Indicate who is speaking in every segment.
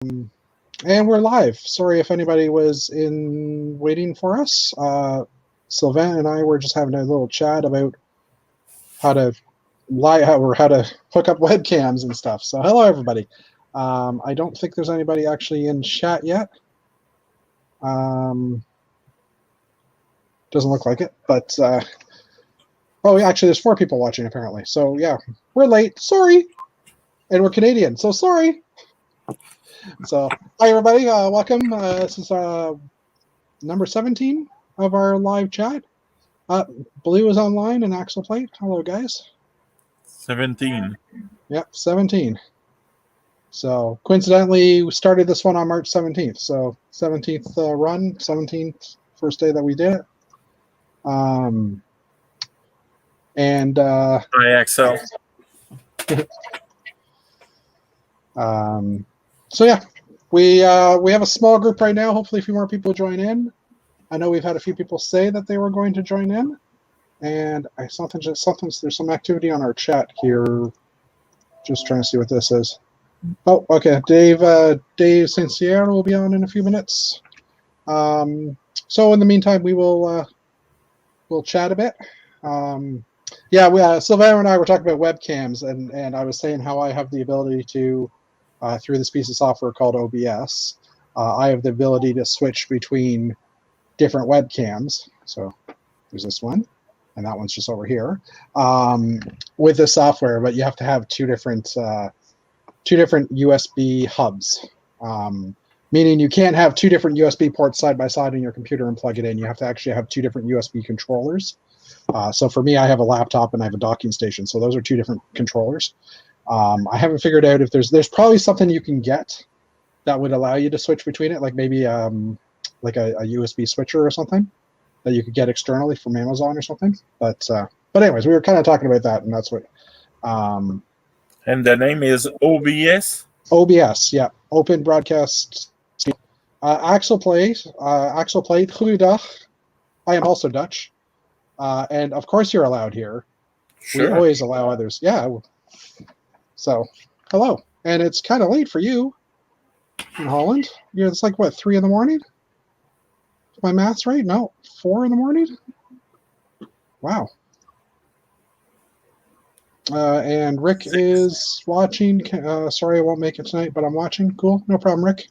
Speaker 1: And we're live. Sorry if anybody was in waiting for us. Sylvain and I were just having a little chat about how to how to hook up webcams and stuff. So hello everybody. I don't think there's anybody actually in chat yet. Doesn't look like it, but oh, actually, there's 4 people watching apparently. So yeah, we're late. Sorry, and we're Canadian, so sorry. So hi everybody, welcome. This is number 17 of our live chat. Blue is online and Axel Plate. Hello guys.
Speaker 2: 17.
Speaker 1: Yep, 17. So coincidentally, we started this one on March 17th. So 17th run, 17th first day that we did it.
Speaker 2: Hi, Axel.
Speaker 1: So yeah, we have a small group right now. Hopefully a few more people join in. I know we've had a few people say that they were going to join in, and there's some activity on our chat here. Just trying to see what this is. Oh, okay. Dave Sincere will be on in a few minutes. So in the meantime, we'll chat a bit. Sylvain and I were talking about webcams, and I was saying how I have the ability to, through this piece of software called OBS, I have the ability to switch between different webcams. So there's this one, and that one's just over here with the software. But you have to have two different USB hubs, meaning you can't have 2 different USB ports side by side on your computer and plug it in. You have to actually have 2 different USB controllers. So for me, I have a laptop and I have a docking station. So those are 2 different controllers. I haven't figured out if there's probably something you can get that would allow you to switch between it, like maybe like a USB switcher or something that you could get externally from Amazon or something. But anyways, we were kind of talking about that, and that's what.
Speaker 2: And the name is OBS?
Speaker 1: OBS, yeah. Open Broadcast. Axel Plate, goeiedag. I am also Dutch. And of course you're allowed here.
Speaker 2: Sure.
Speaker 1: We always allow others. Yeah. So, hello. And it's kind of late for you in Holland. Yeah, it's like, what, 3 in the morning? Is my math's right? No, 4 in the morning? Wow. And Rick is watching. Sorry I won't make it tonight, but I'm watching. Cool. No problem, Rick.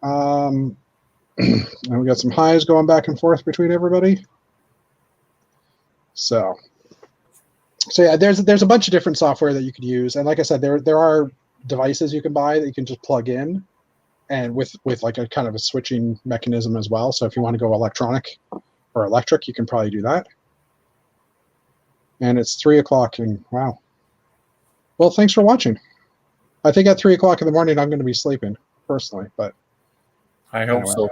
Speaker 1: And we got some highs going back and forth between everybody. So yeah, there's a bunch of different software that you could use, and like I said, there are devices you can buy that you can just plug in, and with like a kind of a switching mechanism as well. So if you want to go electronic or electric, you can probably do that. And it's 3 o'clock, and wow. Well, thanks for watching. I think at 3 o'clock in the morning I'm going to be sleeping personally, but
Speaker 2: I hope so.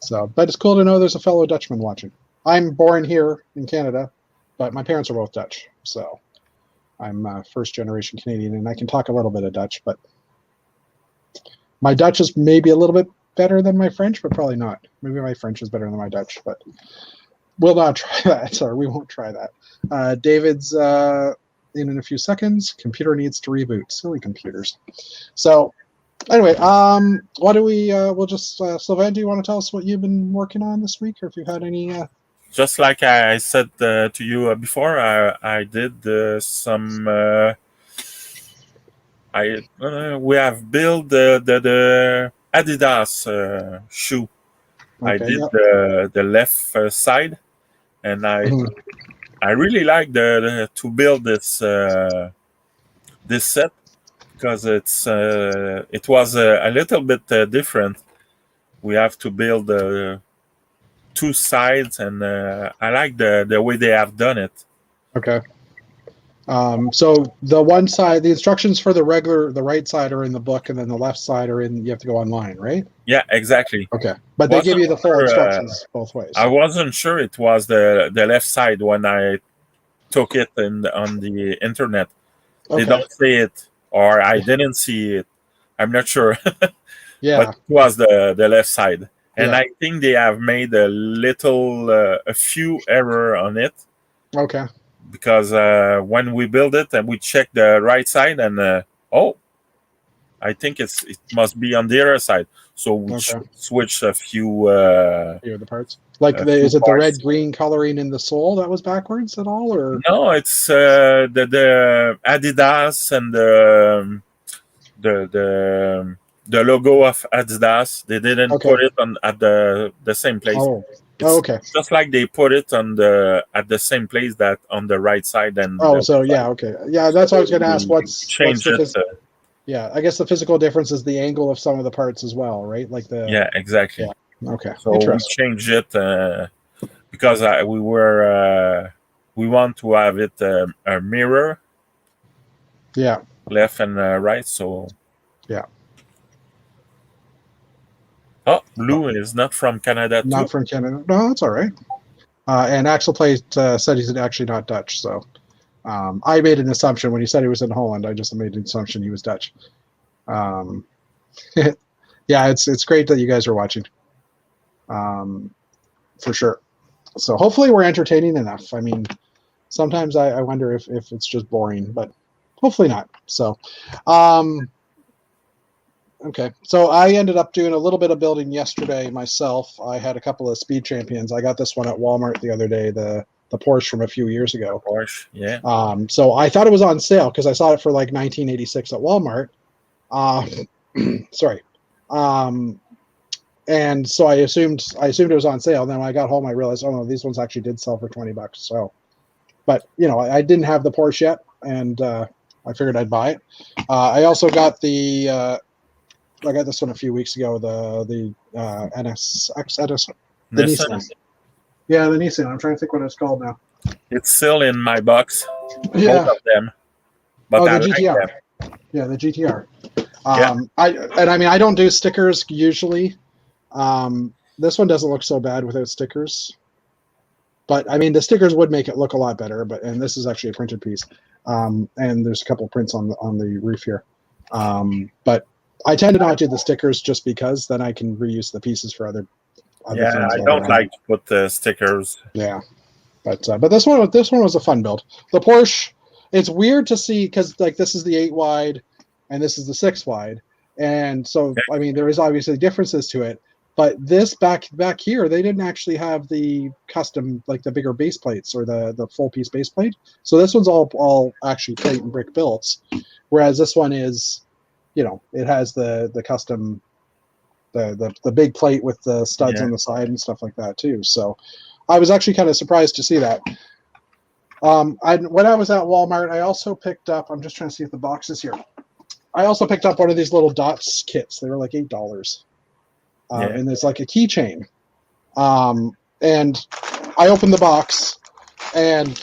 Speaker 1: So, but it's cool to know there's a fellow Dutchman watching. I'm born here in Canada, but my parents are both Dutch, so I'm first generation Canadian, and I can talk a little bit of Dutch, but my Dutch is maybe a little bit better than my French, but probably not. Maybe my French is better than my Dutch, but we'll not try that. Sorry, we won't try that. David's in a few seconds. Computer needs to reboot. Silly computers. So anyway, what do we? We'll just Sylvain, do you want to tell us what you've been working on this week, or if you've had any?
Speaker 2: Just like I said to you before, I did some. We have built the Adidas shoe.
Speaker 1: Okay,
Speaker 2: I did
Speaker 1: yep.
Speaker 2: the left side, and I really like to build this set because it was a little bit different. We have to build 2 sides, and I like the way they have done it.
Speaker 1: Okay. So the one side, the instructions for the right side are in the book, and then the left side are you have to go online, right?
Speaker 2: Yeah, exactly.
Speaker 1: Okay, but they give you the full instructions both ways.
Speaker 2: I wasn't sure it was the left side when I took it on the internet.
Speaker 1: Okay.
Speaker 2: They don't say it, or I didn't see it. I'm not sure.
Speaker 1: Yeah.
Speaker 2: But it was the left side. And
Speaker 1: yeah.
Speaker 2: I think they have made a few error on it.
Speaker 1: Okay.
Speaker 2: Because when we build it and we check the right side, and I think it must be on the other side. So we
Speaker 1: Okay.
Speaker 2: switch a few
Speaker 1: Here are the parts. Like,
Speaker 2: a few
Speaker 1: is it the
Speaker 2: parts.
Speaker 1: red-green coloring in the sole that was backwards at all, or?
Speaker 2: No, it's the Adidas and the logo of Adidas. They didn't
Speaker 1: Okay.
Speaker 2: put it on at the same place.
Speaker 1: Oh.
Speaker 2: It's
Speaker 1: Okay.
Speaker 2: just like they put it on at the same place that on the right side and
Speaker 1: Oh,
Speaker 2: the
Speaker 1: so
Speaker 2: left side.
Speaker 1: yeah, okay, yeah. That's what I was going to ask.
Speaker 2: We
Speaker 1: What's
Speaker 2: change
Speaker 1: the
Speaker 2: it.
Speaker 1: yeah? I guess the physical difference is the angle of some of the parts as well, right? Like the
Speaker 2: Yeah, exactly.
Speaker 1: yeah. Okay,
Speaker 2: So we
Speaker 1: interesting.
Speaker 2: change it because we want to have it a mirror
Speaker 1: Yeah,
Speaker 2: left and right. So
Speaker 1: yeah.
Speaker 2: Blue is not from Canada too.
Speaker 1: Not from Canada. No, that's all right. And Axel Plate said he's actually not Dutch. So I made an assumption when he said he was in Holland. I just made an assumption he was Dutch. Yeah, it's great that you guys are watching. For sure. So hopefully we're entertaining enough. I mean, sometimes I wonder if it's just boring, but hopefully not. So, okay. So I ended up doing a little bit of building yesterday myself. I had a couple of Speed Champions. I got this one at Walmart the other day, the Porsche from a few years ago.
Speaker 2: Porsche, yeah.
Speaker 1: So I thought it was on sale because I saw it for like $19.86 at Walmart. Sorry. And so I assumed it was on sale. And then when I got home, I realized, oh no, these ones actually did sell for $20. So, but you know, I didn't have the Porsche yet, and I figured I'd buy it. I also got I got this one a few weeks ago. The NSX, the Nissan. Yeah, the Nissan. I'm trying to think what it's called now.
Speaker 2: It's still in my box.
Speaker 1: Yeah.
Speaker 2: Both of them. But
Speaker 1: the GTR. Like them. Yeah, the GTR. I mean, I don't do stickers usually. This one doesn't look so bad without stickers, but I mean, the stickers would make it look a lot better. And this is actually a printed piece. And there's a couple of prints on the roof here. But I tend to not do the stickers just because then I can reuse the pieces for other
Speaker 2: things. I don't like to put the stickers.
Speaker 1: Yeah, but this one was a fun build. The Porsche, it's weird to see because like this is the 8 wide and this is the 6 wide, and so I mean there is obviously differences to it. But this back here, they didn't actually have the custom, like the bigger base plates or the full piece base plate. So this one's all actually plate and brick built, whereas this one is, you know, it has the custom, the big plate with the studs on the side and stuff like that too. So I was actually kind of surprised to see that. When I was at Walmart, I also picked up, I'm just trying to see if the box is here. I also picked up one of these little dots kits. They were like $8. And there's like a keychain. And I opened the box, and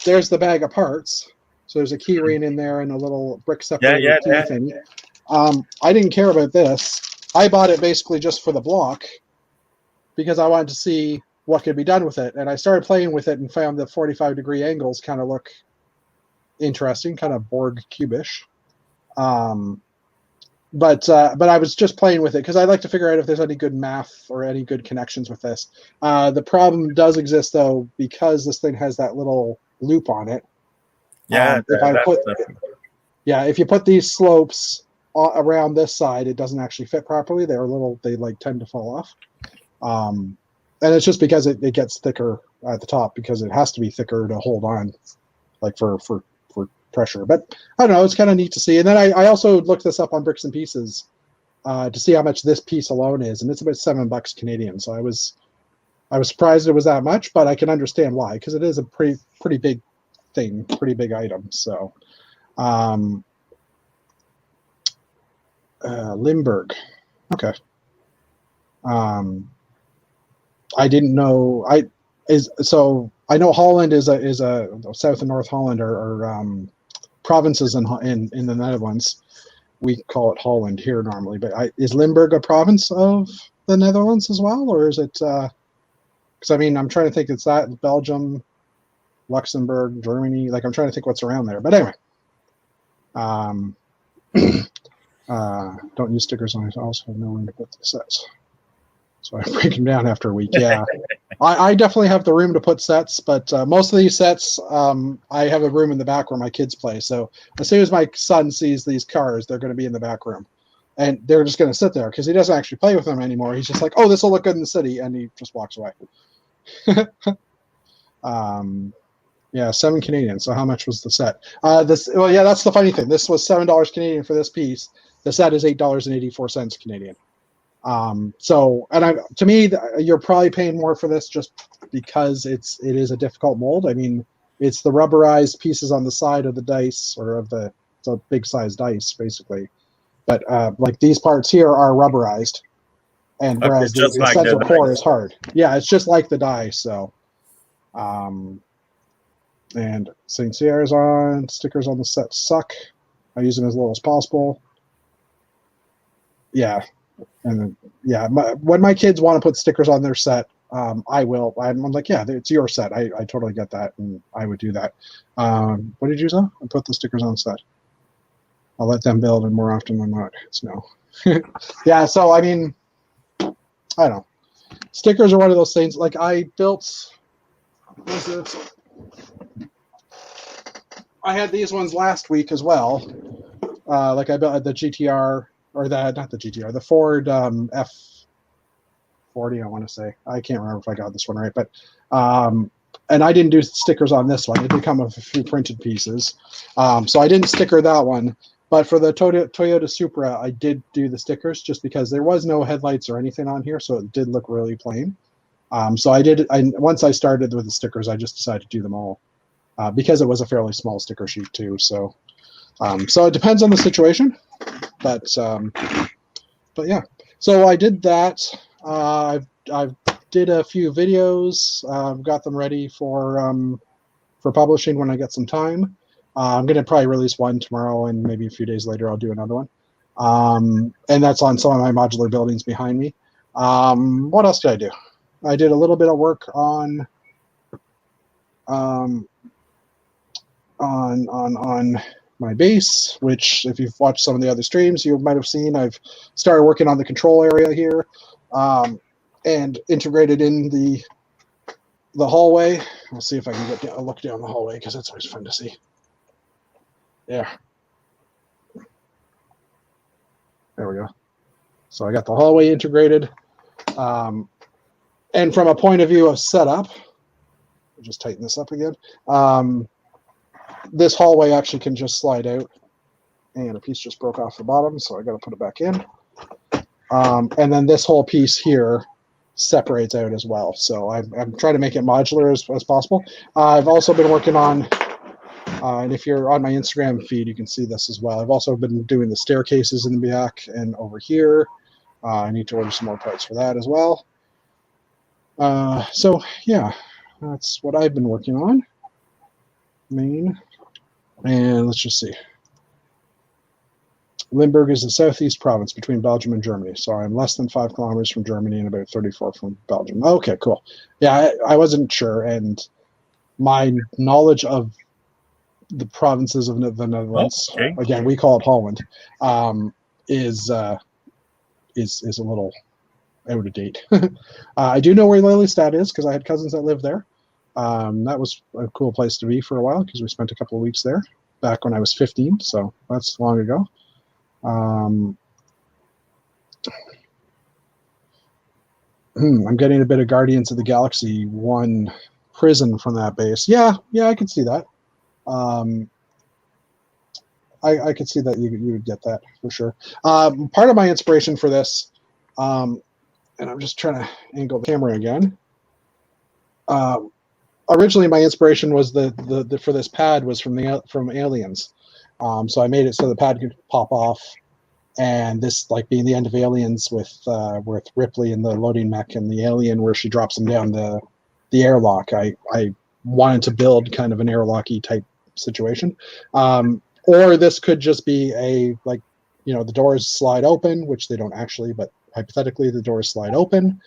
Speaker 1: there's the bag of parts. So there's a key ring in there and a little brick separator key thing. I didn't care about this. I bought it basically just for the block because I wanted to see what could be done with it. And I started playing with it and found the 45-degree angles kind of look interesting, kind of Borg cubish. But I was just playing with it because I'd like to figure out if there's any good math or any good connections with this. The problem does exist though because this thing has that little loop on it.
Speaker 2: Yeah,
Speaker 1: if you put these slopes around this side, it doesn't actually fit properly. They like tend to fall off. And it's just because it gets thicker at the top because it has to be thicker to hold on, like for pressure. But I don't know, it's kind of neat to see. And then I also looked this up on Bricks and Pieces to see how much this piece alone is, and it's about $7 Canadian. So I was surprised it was that much, but I can understand why, because it is a pretty big thing, pretty big item. So Limburg, okay. I didn't know. I know Holland is a South and North Holland are provinces in the Netherlands. We call it Holland here normally, but is Limburg a province of the Netherlands as well, or is it? Because I mean, I'm trying to think. It's that Belgium, Luxembourg, Germany. Like I'm trying to think what's around there. But anyway, don't use stickers on it. I also have no room to put the sets, so I break them down after a week. Yeah. I definitely have the room to put sets, but most of these sets, I have a room in the back where my kids play. So as soon as my son sees these cars, they're going to be in the back room. and they're just going to sit there because he doesn't actually play with them anymore. He's just like, oh, this will look good in the city, and he just walks away. Yeah, 7 Canadian. So how much was the set? Well, yeah, that's the funny thing. This was $7 Canadian for this piece. The set is $8.84 Canadian. So, and to me, you're probably paying more for this just because it is a difficult mold. I mean, it's the rubberized pieces on the side of the dice, or it's a big size dice basically. But like these parts here are rubberized, and whereas the
Speaker 2: like
Speaker 1: central
Speaker 2: the
Speaker 1: core is hard. Yeah, it's just like the die. So, and St. Sierra's on, stickers on the set suck. I use them as little as possible. Yeah. And then, yeah, when my kids want to put stickers on their set, I will. I'm like, yeah, it's your set. I totally get that, and I would do that. What did you say? I put the stickers on set. I'll let them build, and more often than not, it's no. Yeah, so I mean, I don't know. Stickers are one of those things. Like I built, what was it? I had these ones last week as well. Like I built the GTR, or not the GTR, the Ford F40, I want to say. I can't remember if I got this one right, but and I didn't do stickers on this one. It did come with a few printed pieces, so I didn't sticker that one. But for the Toyota Supra, I did do the stickers just because there was no headlights or anything on here, so it did look really plain. So once I started with the stickers, I just decided to do them all because it was a fairly small sticker sheet too. So it depends on the situation, but yeah. So I did that. I've did a few videos. Got them ready for publishing when I get some time. I'm going to probably release one tomorrow, and maybe a few days later I'll do another one. And that's on some of my modular buildings behind me. What else did I do? I did a little bit of work on my base, which if you've watched some of the other streams, you might have seen. I've started working on the control area here, and integrated in the hallway. We'll see if I can get a look down the hallway because that's always fun to see. Yeah. There we go. So I got the hallway integrated. And from a point of view of setup, I'll just tighten this up again. This hallway actually can just slide out, and a piece just broke off the bottom, so I got to put it back in. And then this whole piece here separates out as well. So I'm trying to make it modular as possible. I've also been working on, and if you're on my Instagram feed, you can see this as well. I've also been doing the staircases in the back and over here. I need to order some more parts for that as well. So yeah, that's what I've been working on. Main. And let's just see. Limburg is the southeast province between Belgium and Germany. So I'm less than 5 kilometers from Germany and about 34 from Belgium. Okay, cool. Yeah, I wasn't sure. And my knowledge of the provinces of the Netherlands, again, we call it Holland, is a little out of date. I do know where Lelystad is because I had cousins that lived there. That was a cool place to be for a while because we spent a couple of weeks there back when I was 15. So that's long ago. I'm getting a bit of Guardians of the Galaxy 1 prison from that base. Yeah, I could see that. I could see that you would get that for sure. Part of my inspiration for this, and I'm just trying to angle the camera again. Originally, my inspiration was the for this pad was from Aliens. So I made it so the pad could pop off, and this like being the end of Aliens with Ripley and the loading mech and the alien where she drops him down the airlock. I wanted to build kind of an airlocky type situation, or this could just be the doors slide open, which they don't actually, but hypothetically the doors slide open,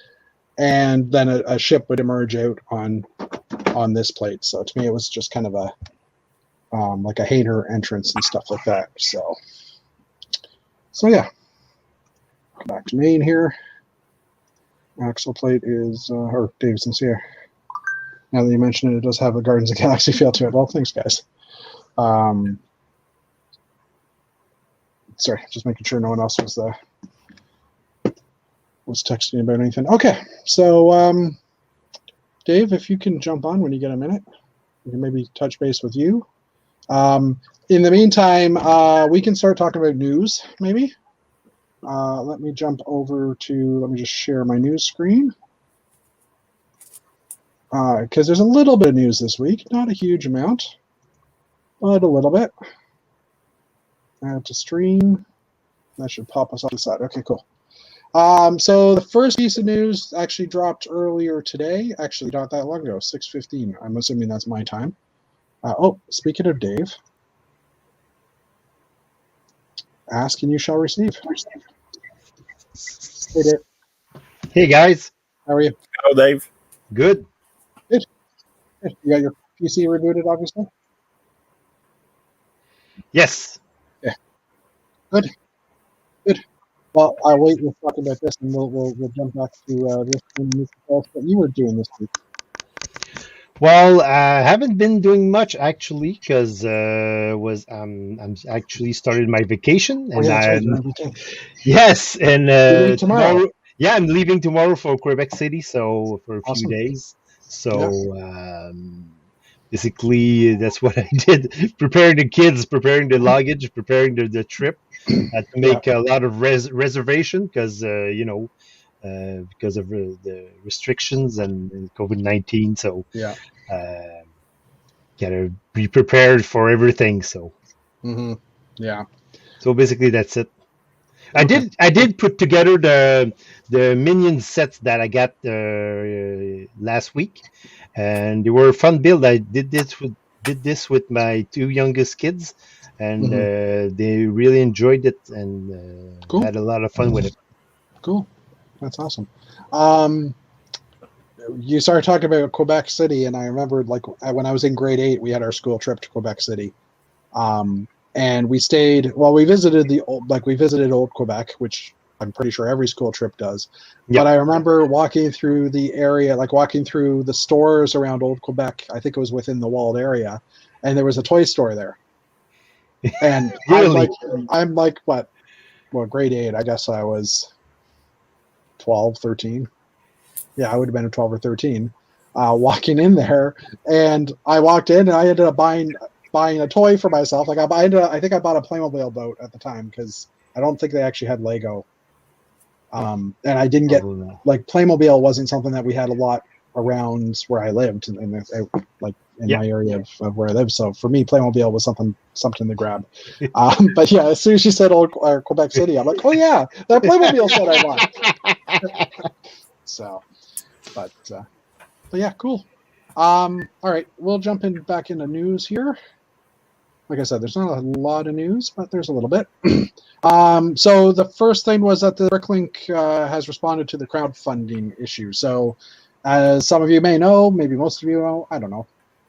Speaker 1: and then a ship would emerge out on this plate. So to me, it was just kind of a like a hater entrance and stuff like that. So yeah, back to main here. Axle plate is or Davidson's here. Now that you mention it, it does have a Guardians of the Galaxy feel to it. Well, thanks, guys. Sorry, just making sure no one else was texting about anything. Okay, so Dave, if you can jump on when you get a minute, we can maybe touch base with you. In the meantime, we can start talking about news, maybe. Let me jump over to, let me just share my news screen. Because there's a little bit of news this week, not a huge amount, but a little bit. Add to stream. That should pop us off the side. Okay, cool. So the first piece of news actually dropped earlier today. Actually, not that long ago, 6:15. I'm assuming that's my time. Speaking of Dave, ask and you shall receive. Hey, Dave.
Speaker 3: Hey guys,
Speaker 1: How are you?
Speaker 2: Hello, Dave.
Speaker 3: good.
Speaker 1: Good. You got your PC rebooted, obviously?
Speaker 3: Yes.
Speaker 1: Yeah. Good. Well, I'll wait to talk about this, and we'll jump back to this and what you were doing this week.
Speaker 3: Well, I haven't been doing much actually because I'm actually started my vacation and
Speaker 1: That's right, you're on vacation.
Speaker 3: yes, and
Speaker 1: You leave tomorrow.
Speaker 3: Yeah, I'm leaving tomorrow for Quebec City, so for a
Speaker 1: Awesome.
Speaker 3: few days. So basically, that's what I did: preparing the kids, preparing the luggage, preparing the trip. Had to make a lot of reservation because because of the restrictions and COVID-19. So gotta be prepared for everything. So so basically that's it.
Speaker 1: Okay.
Speaker 3: I did put together the minion sets that I got last week, and they were a fun build. I did this with my two youngest kids, and they really enjoyed it and had a lot of fun with it.
Speaker 1: Cool. That's awesome. You started talking about Quebec City, and I remembered like when I was in grade 8, we had our school trip to Quebec City. And we stayed, we visited old Quebec, which I'm pretty sure every school trip does. Yep. But I remember walking through the area, like walking through the stores around old Quebec. I think it was within the walled area, and there was a toy store there. And
Speaker 3: really?
Speaker 1: I'm like, what? Well, grade 8, I guess I was 12, 13. Yeah, I would have been 12 or 13, walking in there. And I walked in, and I ended up buying a toy for myself. Like I think I bought a Playmobil boat at the time because I don't think they actually had Lego. And I didn't get like Playmobil wasn't something that we had a lot around where I lived in my area of where I live. So for me, Playmobil was something to grab. But yeah, as soon as she said Quebec City, I'm like, oh yeah, that Playmobil set I bought. So, but yeah, cool. All right, we'll jump back into news here. Like I said, there's not a lot of news, but there's a little bit. So the first thing was that the Bricklink has responded to the crowdfunding issue. So as some of you may know, maybe most of you know, I don't know.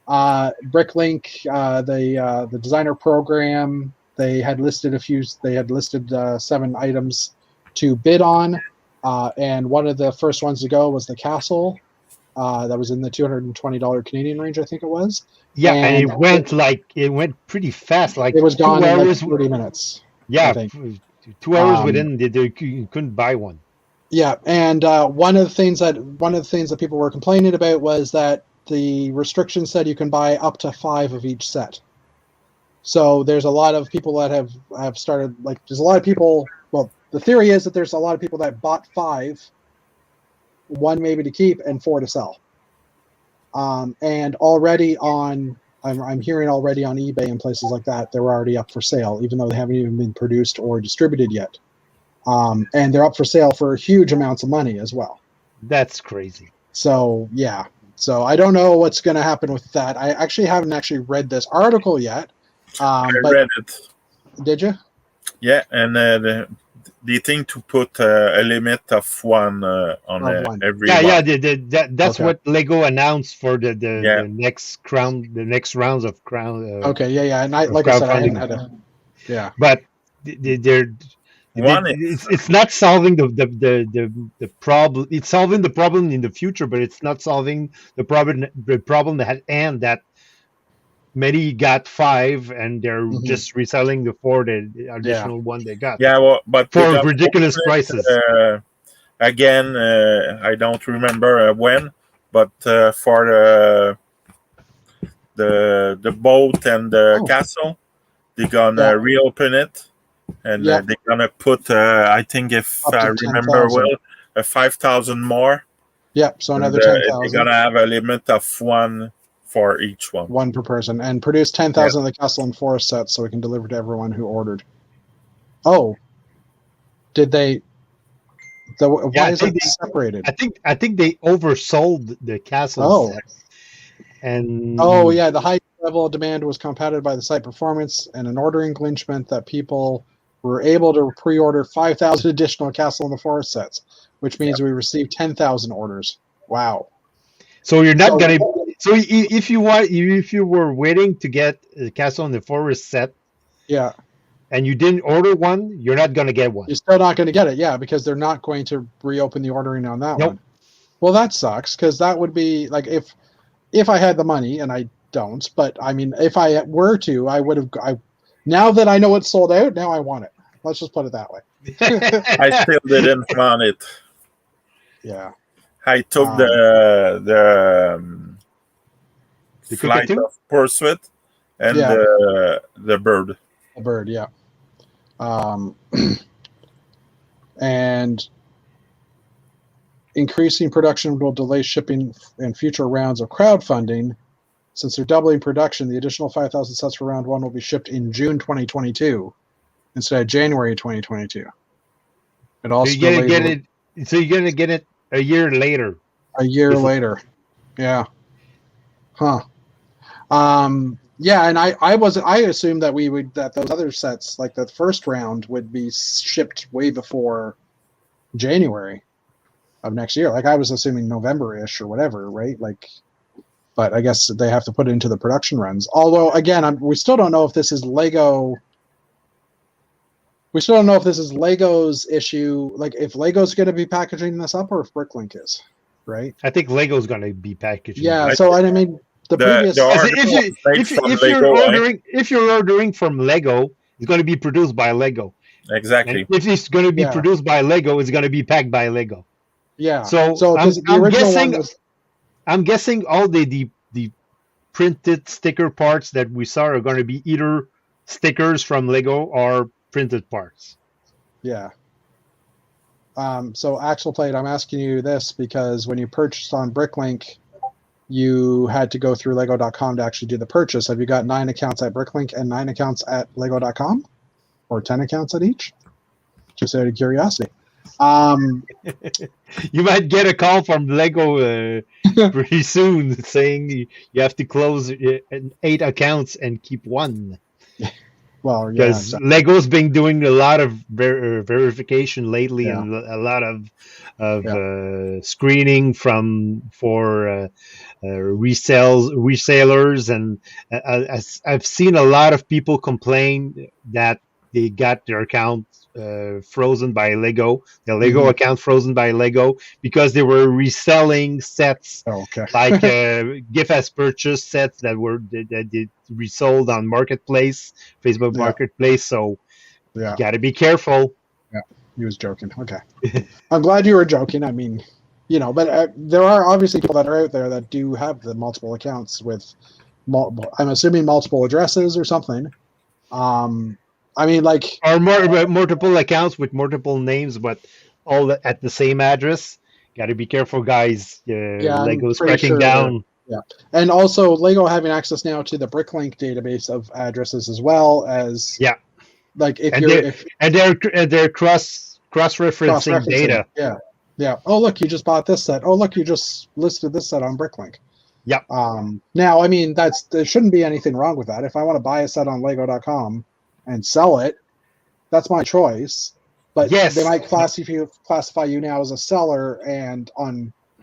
Speaker 1: Bricklink, the designer program, they had listed 7 items to bid on. And one of the first ones to go was the castle. That was in the $220 Canadian range, I think it was.
Speaker 3: Yeah, and it went pretty fast. Like
Speaker 1: it was gone
Speaker 3: 2 hours,
Speaker 1: in like 30 minutes.
Speaker 3: Yeah, 2 hours within, you couldn't buy one.
Speaker 1: Yeah, and one of the things that people were complaining about was that the restriction said you can buy up to 5 of each set. So there's a lot of people that have started, like, there's a lot of people. Well, the theory is that there's a lot of people that bought 5. 1 maybe to keep and 4 to sell. And already I'm hearing already on eBay and places like that, they're already up for sale, even though they haven't even been produced or distributed yet. And they're up for sale for huge amounts of money as well.
Speaker 3: That's crazy.
Speaker 1: So yeah. So I don't know what's going to happen with that. I actually haven't read this article yet.
Speaker 2: I read it.
Speaker 1: Did you?
Speaker 2: Yeah, and they think to put a limit of 1 on every.
Speaker 3: Yeah, that's what Lego announced for the next rounds of crown.
Speaker 1: Okay, yeah, and like I said, I haven't had a. Yeah,
Speaker 3: but it's not solving the problem. It's solving the problem in the future, but it's not solving the problem at hand that many got 5, and they're
Speaker 1: Mhm.
Speaker 3: just reselling the 4 the additional one they got
Speaker 2: Yeah, well, but they're
Speaker 3: for
Speaker 2: gonna
Speaker 3: ridiculous
Speaker 2: open it,
Speaker 3: prices.
Speaker 2: again. I don't remember when, but for the boat and the
Speaker 1: Oh.
Speaker 2: castle, they're gonna
Speaker 1: Yeah.
Speaker 2: reopen it, and
Speaker 1: Yeah.
Speaker 2: they're gonna put. I think if
Speaker 1: Up
Speaker 2: I
Speaker 1: to
Speaker 2: remember
Speaker 1: 10,000.
Speaker 2: well, 5,000 more.
Speaker 1: Yep. So
Speaker 2: And
Speaker 1: another
Speaker 2: they're
Speaker 1: 10,000.
Speaker 2: gonna have a limit of one for each one.
Speaker 1: One per person, and produce 10,000 of the Castle and Forest sets so we can deliver to everyone who ordered. Oh, did they? Why is it separated?
Speaker 3: I think they oversold the castle
Speaker 1: Oh.
Speaker 3: set. And
Speaker 1: Oh yeah, the high level of demand was compounded by the site performance, and an ordering glitch meant that people were able to pre-order 5,000 additional Castle in the Forest sets, which means we received 10,000 orders. Wow.
Speaker 3: so you're not gonna. So if you were waiting to get the Castle in the Forest set,
Speaker 1: Yeah,
Speaker 3: and you didn't order one, you're not gonna get one.
Speaker 1: you're still not going to get it. Yeah, because they're not going to reopen the ordering on that
Speaker 3: Nope.
Speaker 1: one. Well, that sucks because that would be like if I had the money, and I don't, but I mean, if I were to, I would have. Now that I know it's sold out, now I want it. Let's just put it that way.
Speaker 2: I still didn't want it.
Speaker 1: Yeah.
Speaker 2: I took the flight
Speaker 3: cockatoo?
Speaker 2: of pursuit and
Speaker 1: Yeah.
Speaker 2: the bird.
Speaker 1: A bird, yeah. And increasing production will delay shipping and future rounds of crowdfunding. Since they're doubling production, the additional 5,000 sets for round one will be shipped in June 2022 instead of January 2022. It also
Speaker 3: So you're gonna get it a year later.
Speaker 1: a year later. Yeah. Huh. Yeah, and I assumed that that those other sets, like the first round, would be shipped way before January of next year. Like I was assuming November-ish or whatever, right? Like, but I guess they have to put it into the production runs. Although, again, we still don't know if this is Lego. We still don't know if this is Lego's issue, like if Lego's going to be packaging this up or if Bricklink is, right?
Speaker 3: I think Lego's gonna be packaging.
Speaker 1: Yeah. So I mean, the previous.
Speaker 3: If you're ordering from Lego, it's going to be produced by Lego.
Speaker 2: Exactly.
Speaker 3: And if it's going to be produced by Lego, it's going to be packed by Lego.
Speaker 1: Yeah.
Speaker 3: So I'm guessing all the printed sticker parts that we saw are going to be either stickers from Lego or printed parts.
Speaker 1: Yeah. So Axel Plate, I'm asking you this because when you purchased on Bricklink, you had to go through lego.com to actually do the purchase. Have you got 9 accounts at Bricklink and 9 accounts at lego.com? Or 10 accounts at each? Just out of curiosity.
Speaker 3: You might get a call from Lego pretty soon saying you have to close 8 accounts and keep 1.
Speaker 1: Well,
Speaker 3: because Lego's been doing a lot of verification lately, and a lot of screening for resellers, and I've seen a lot of people complain that they got their account frozen by Lego, the Lego account frozen by Lego, because they were reselling sets like gift as purchase sets that they resold on Marketplace, Facebook Marketplace. So you got to be careful.
Speaker 1: Yeah, he was joking. Okay. I'm glad you were joking. I mean, but there are obviously people that are out there that do have the multiple accounts with, I'm assuming multiple addresses or something. I mean, like,
Speaker 3: or multiple accounts with multiple names, but all at the same address. Got to be careful, guys. Lego's cracking down.
Speaker 1: Yeah, and also Lego having access now to the Bricklink database of addresses as well as like
Speaker 3: they're cross-referencing data.
Speaker 1: Yeah. Oh, look, you just bought this set. Oh, look, you just listed this set on Bricklink.
Speaker 3: Yep.
Speaker 1: Now, I mean, there shouldn't be anything wrong with that. If I want to buy a set on Lego.com and sell it, that's my choice. But they might classify you now as a seller, and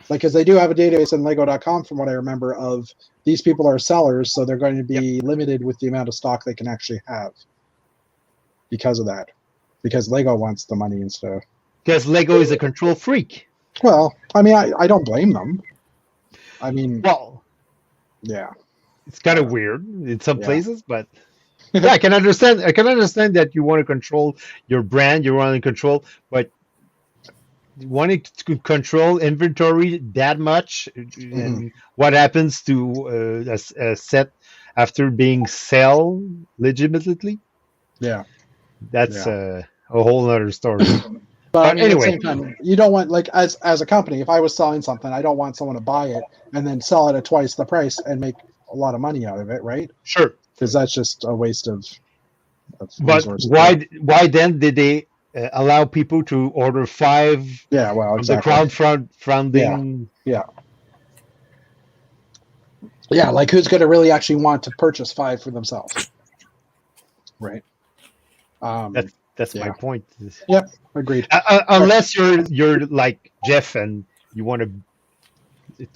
Speaker 1: because they do have a database in Lego.com, from what I remember, of these people are sellers, so they're going to be limited with the amount of stock they can actually have because of that. Because Lego wants the money instead of.
Speaker 3: Because Lego is a control freak.
Speaker 1: Well, I mean, I don't blame them. I mean,
Speaker 3: well,
Speaker 1: yeah.
Speaker 3: it's kind of weird in some
Speaker 1: Yeah.
Speaker 3: places, but yeah, I can understand. I can understand that you want to control your brand, you want to control, but wanting to control inventory that much, and what happens to a set after being sell legitimately,
Speaker 1: Yeah.
Speaker 3: that's
Speaker 1: Yeah.
Speaker 3: a whole other story.
Speaker 1: But I mean,
Speaker 3: anyway,
Speaker 1: at the same time, you don't want, like, as a company, if I was selling something, I don't want someone to buy it and then sell it at twice the price and make a lot of money out of it, right?
Speaker 3: sure.
Speaker 1: Because that's just a waste of
Speaker 3: But
Speaker 1: resources.
Speaker 3: why then did they allow people to order 5
Speaker 1: Yeah, well,
Speaker 3: from the
Speaker 1: exactly.
Speaker 3: crowdfunding?
Speaker 1: Yeah. Yeah, like who's going to really actually want to purchase 5 for themselves, right?
Speaker 3: That's
Speaker 1: yeah.
Speaker 3: my point.
Speaker 1: Yep, agreed.
Speaker 3: Unless you're like Jeff and you want a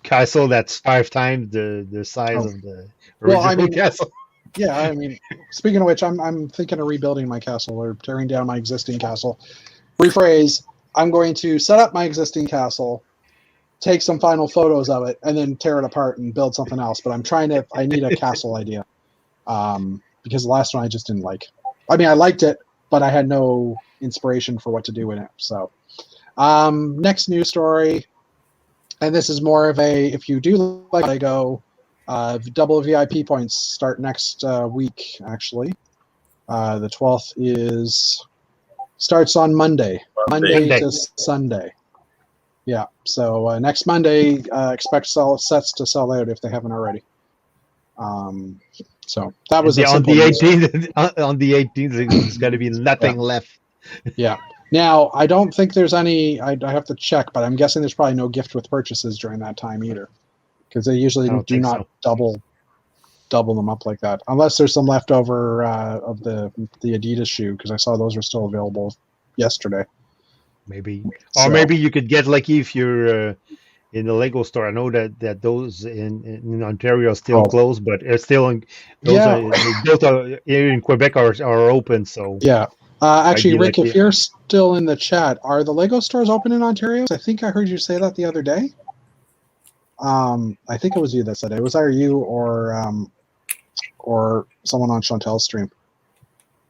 Speaker 3: castle that's 5 times the size
Speaker 1: Oh.
Speaker 3: of the
Speaker 1: Well,
Speaker 3: original
Speaker 1: I mean,
Speaker 3: castle.
Speaker 1: yeah, I mean, speaking of which, I'm thinking of rebuilding my castle or tearing down my existing castle. Rephrase, I'm going to set up my existing castle, take some final photos of it, and then tear it apart and build something else. But I need a castle idea. Because the last one I just didn't like. I mean, I liked it, but I had no inspiration for what to do in it. So, next news story, and this is more of a, if you do like Lego, double VIP points start next week, actually. The 12th starts on Monday
Speaker 3: Monday.
Speaker 1: to Sunday. Yeah, so next Monday, expect sets to sell out if they haven't already. So that was a
Speaker 3: on
Speaker 1: simple
Speaker 3: the
Speaker 1: news.
Speaker 3: 18th. On the 18th, there's going to be nothing left.
Speaker 1: Yeah. Now, I don't think there's any. I have to check, but I'm guessing there's probably no gift with purchases during that time either, because they usually
Speaker 3: I don't
Speaker 1: do
Speaker 3: think
Speaker 1: not
Speaker 3: so.
Speaker 1: double them up like that, unless there's some leftover of the Adidas shoe, because I saw those were still available yesterday.
Speaker 3: Maybe,
Speaker 1: So,
Speaker 3: or maybe you could get lucky if you're in the Lego store. I know that those in Ontario are still closed, but it's still those here in Quebec are open. So
Speaker 1: yeah. Actually, Rick,
Speaker 3: lucky.
Speaker 1: if you're still in the chat, are the Lego stores open in Ontario? I think I heard you say that the other day. I think it was you that said it. It was either you or someone on Chantel's stream,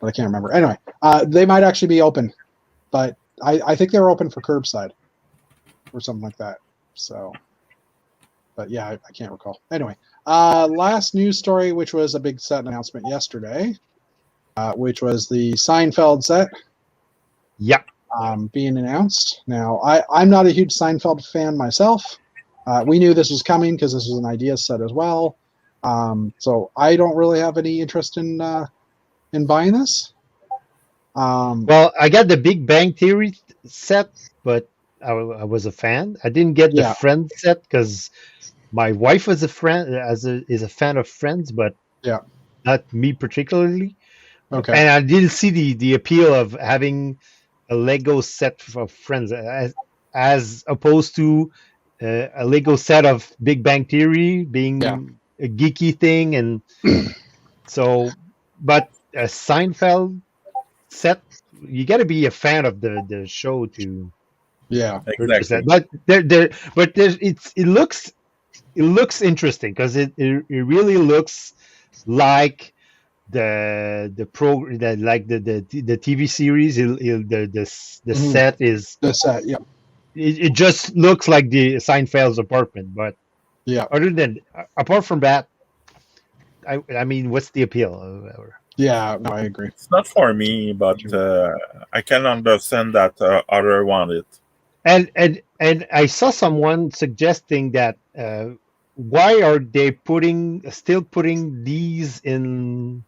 Speaker 1: but I can't remember. Anyway, they might actually be open, but I think they were open for curbside or something like that. So, but yeah, I can't recall. Anyway, last news story, which was a big set announcement yesterday, which was the Seinfeld set.
Speaker 3: Yeah.
Speaker 1: Being announced. Now, I'm not a huge Seinfeld fan myself. We knew this was coming because this was an idea set as well. So I don't really have any interest in buying this.
Speaker 3: Well, I got the Big Bang Theory set, but I was a fan. I didn't get the Friends set because my wife was is a fan of Friends, but not me particularly.
Speaker 1: Okay.
Speaker 3: And I didn't see the appeal of having a Lego set of Friends as opposed to a Lego set of Big Bang Theory being a geeky thing, and so. But a Seinfeld set, you got to be a fan of the show to.
Speaker 2: Yeah, exactly.
Speaker 3: But it looks interesting because it really looks like the TV series. The set is
Speaker 1: the set. Yeah.
Speaker 3: It just looks like the Seinfeld's apartment, but apart from that, I mean, what's the appeal?
Speaker 1: Yeah, no, I agree.
Speaker 2: It's not for me, but I can understand that other want it.
Speaker 3: And I saw someone suggesting that why are they still putting these in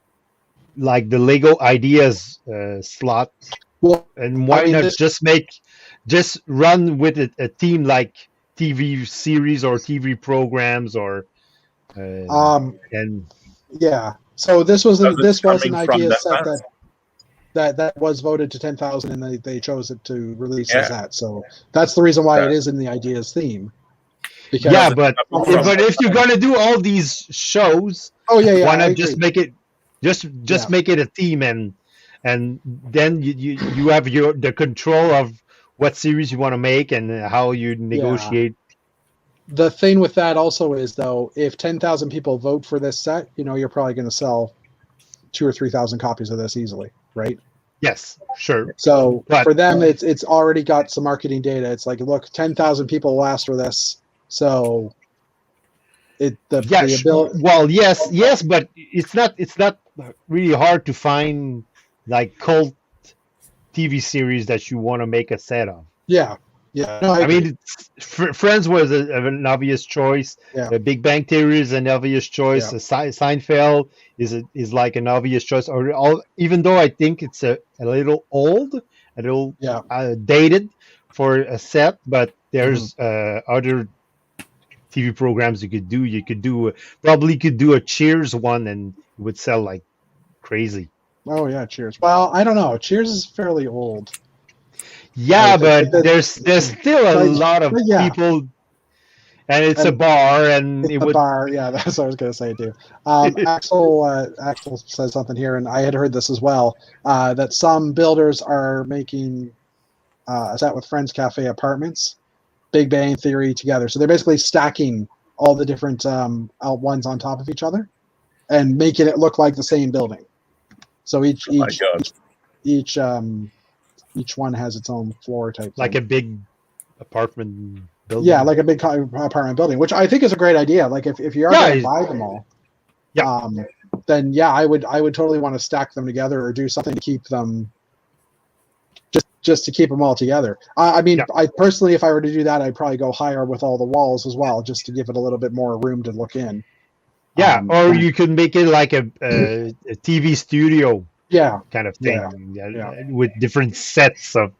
Speaker 3: like the Lego ideas slot?
Speaker 1: Well,
Speaker 3: and why not just run with a theme like TV series or TV programs or and
Speaker 1: yeah. So this was an idea set
Speaker 2: fans.
Speaker 1: that was voted to 10,000 and they chose it to release as that. So that's the reason why it is in the ideas theme.
Speaker 3: Because but if you're gonna do all these shows, why not just make it make it a theme and then you have the control of what series you want to make and how you negotiate.
Speaker 1: the thing with that also is, though, if 10,000 people vote for this set, you're probably going to sell 2,000 or 3,000 copies of this easily, right?
Speaker 3: Yes, sure.
Speaker 1: So
Speaker 3: But-
Speaker 1: for them, it's already got some marketing data. It's like, look, 10,000 people will ask for this, so the ability.
Speaker 3: Well, yes, but it's not really hard to find like cult TV series that you want to make a set of.
Speaker 1: Yeah. No, I agree.
Speaker 3: mean, Friends was an obvious choice.
Speaker 1: Yeah.
Speaker 3: The Big Bang Theory is an obvious choice.
Speaker 1: Yeah.
Speaker 3: Seinfeld is like an obvious choice. Even though I think it's a little old, a little dated for a set, but there's other TV programs you could do. You could do a Cheers one, and it would sell like crazy.
Speaker 1: Oh yeah, Cheers. Well, I don't know. Cheers is fairly old.
Speaker 3: Yeah, but there's still a lot of people, and it's a bar, and
Speaker 1: it's a bar. Yeah, that's what I was going to say too. Axel says something here, and I had heard this as well. That some builders are making a set with Friends Cafe apartments, Big Bang Theory together. So they're basically stacking all the different ones on top of each other, and making it look like the same building. So each one has its own floor type
Speaker 3: like
Speaker 1: thing.
Speaker 3: a big apartment building.
Speaker 1: Yeah, like a big apartment building, which I think is a great idea. Like if you are going to buy them all, then I would totally want to stack them together or do something to keep them just to keep them all together. I mean, I personally, if I were to do that, I'd probably go higher with all the walls as well, just to give it a little bit more room to look in.
Speaker 3: Yeah, or you could make it like a TV studio.
Speaker 1: Yeah,
Speaker 3: kind of thing. With different sets of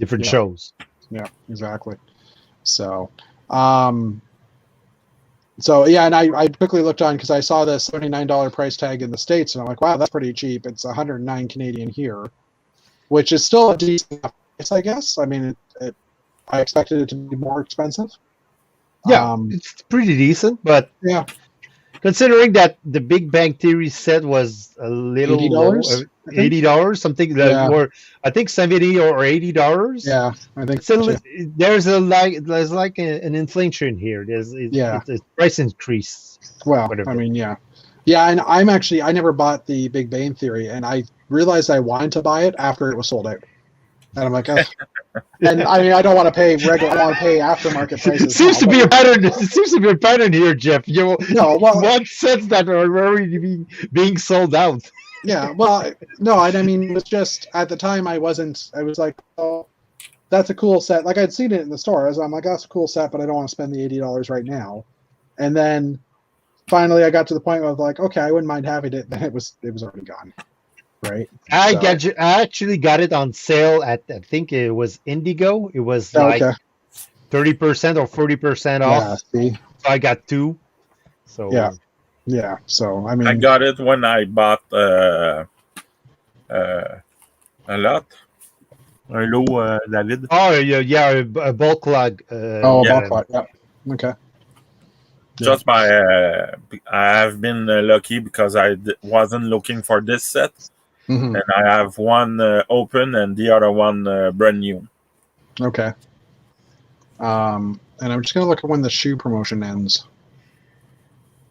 Speaker 3: different shows.
Speaker 1: Yeah, exactly. So, and I quickly looked on because I saw the $79 price tag in the States, and I'm like, wow, that's pretty cheap. It's 109 Canadian here, which is still a decent price, I guess. I mean, I expected it to be more expensive.
Speaker 3: Yeah, it's pretty decent, but
Speaker 1: yeah.
Speaker 3: Considering that the Big Bang Theory set was a little
Speaker 1: $80,
Speaker 3: $80, something more, I think $70 or $80.
Speaker 1: Yeah, I think
Speaker 3: so. There's like an inflation here. It's a price increase.
Speaker 1: Well, whatever. I mean, yeah, and I never bought the Big Bang Theory, and I realized I wanted to buy it after it was sold out. And I'm like, oh. And I mean, I don't want to pay regular. I want to pay aftermarket prices.
Speaker 3: It seems to be a pattern. It seems to be a pattern here, Jeff. You want sets that are already being sold out.
Speaker 1: Yeah, well, no, I mean, it was just at the time I was like, oh, that's a cool set. Like I'd seen it in the stores. I'm like, that's a cool set, but I don't want to spend the $80 right now. And then finally, I got to the point where I was like, okay, I wouldn't mind having it. Then it was already gone. Right.
Speaker 3: I actually got it on sale at, I think it was Indigo. It was like 30% or 40% off.
Speaker 1: See?
Speaker 3: So I got two. So
Speaker 1: yeah. So I mean,
Speaker 2: I got it when I bought a lot. Hello, David.
Speaker 3: Oh yeah, a bulk log.
Speaker 1: Bulk log. Yeah. Okay.
Speaker 2: Just I have been lucky because I wasn't looking for this set.
Speaker 1: Mm-hmm.
Speaker 2: And I have one open and the other one brand new.
Speaker 1: Okay. And I'm just going to look at when the shoe promotion ends.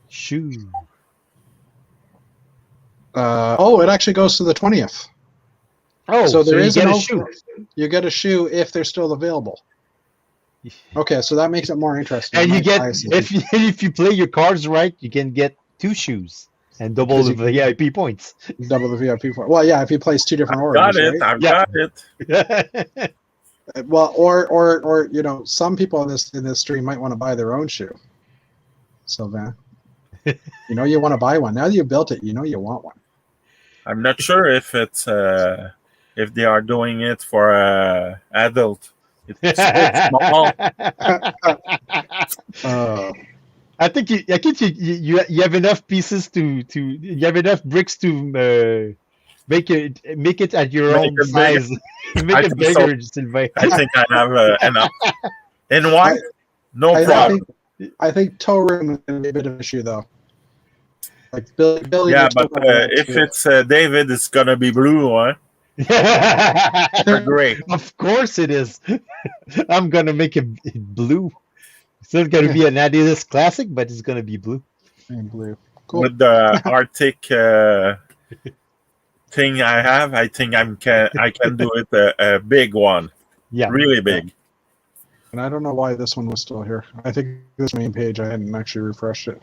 Speaker 3: Shoe.
Speaker 1: It actually goes to the 20th.
Speaker 3: Oh,
Speaker 1: so there is
Speaker 3: a shoe.
Speaker 1: You get a shoe if they're still available. Okay, so that makes it more interesting.
Speaker 3: And you get if you play your cards right, you can get two shoes. And double the VIP points.
Speaker 1: Double the VIP points. Well, yeah, if you place two different orders.
Speaker 2: I've got it.
Speaker 1: Well, or some people in this stream might want to buy their own shoe. Sylvain, you want to buy one. Now that you built it, you want one.
Speaker 2: I'm not sure if it's if they are doing it for adult. It's so small.
Speaker 3: I think you have enough pieces to you have enough bricks to make it at your own size. Make it bigger, Sylvain.
Speaker 2: I think I have enough. In white, no problem.
Speaker 1: I think toe room is going to be a bit of an issue though. Like Billy.
Speaker 2: Yeah, but if it's David, it's gonna be blue, huh? Great.
Speaker 3: Of course it is. I'm gonna make it blue. Still going to be an Adidas classic, but it's going to be blue.
Speaker 1: And blue. Cool.
Speaker 2: With the Arctic thing I have, I think I can do it a big one.
Speaker 3: Yeah.
Speaker 2: Really big.
Speaker 1: And I don't know why this one was still here. I think this main page, I hadn't actually refreshed it.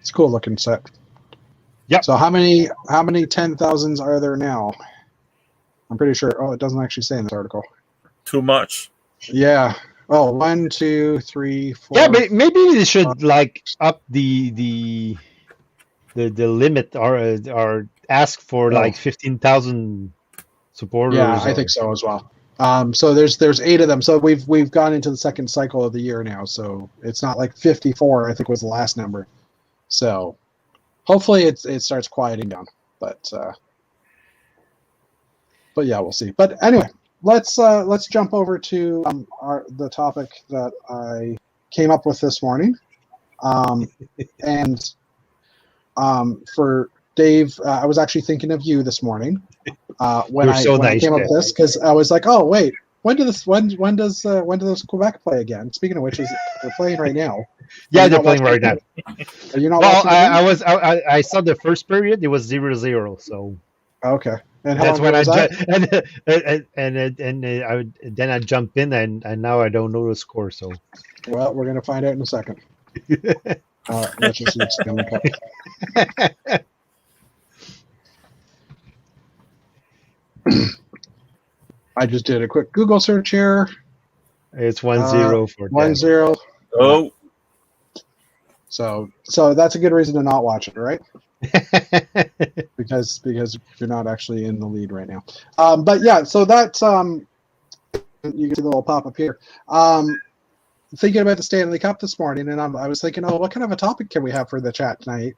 Speaker 1: It's a cool looking set.
Speaker 3: Yep.
Speaker 1: So how many 10,000s are there now? I'm pretty sure. Oh, it doesn't actually say in this article.
Speaker 2: Too much.
Speaker 1: Yeah. Oh, 1, 2, 3, 4.
Speaker 3: Yeah, but maybe they should like up the limit or ask for like 15,000 supporters.
Speaker 1: Yeah, I think so as well. So there's 8 of them. So we've gone into the second cycle of the year now. So it's not like 54. I think was the last number. So hopefully it starts quieting down. But yeah, we'll see. But anyway, let's jump over to the topic that I came up with this morning. And for Dave, I was actually thinking of you this morning when I came up with this, because I was like, oh wait, when does Quebec play again? Speaking of which, they're playing right now.
Speaker 3: Yeah, they're playing right now.
Speaker 1: Are you not
Speaker 3: Well,
Speaker 1: watching
Speaker 3: I saw the first period. It was 0-0. So
Speaker 1: okay. And how
Speaker 3: that's
Speaker 1: long
Speaker 3: when
Speaker 1: was that?
Speaker 3: then I jumped in and now I don't know the score. So
Speaker 1: Well, we're gonna find out in a second. Let's just see what's coming up. I just did a quick Google search here.
Speaker 3: it's 1-0 for them.
Speaker 1: 1-0.
Speaker 2: Oh,
Speaker 1: So that's a good reason to not watch it, right? because you're not actually in the lead right now. But yeah, so that's you can see the little pop up here. Thinking about the Stanley Cup this morning, and I was thinking, oh, what kind of a topic can we have for the chat tonight?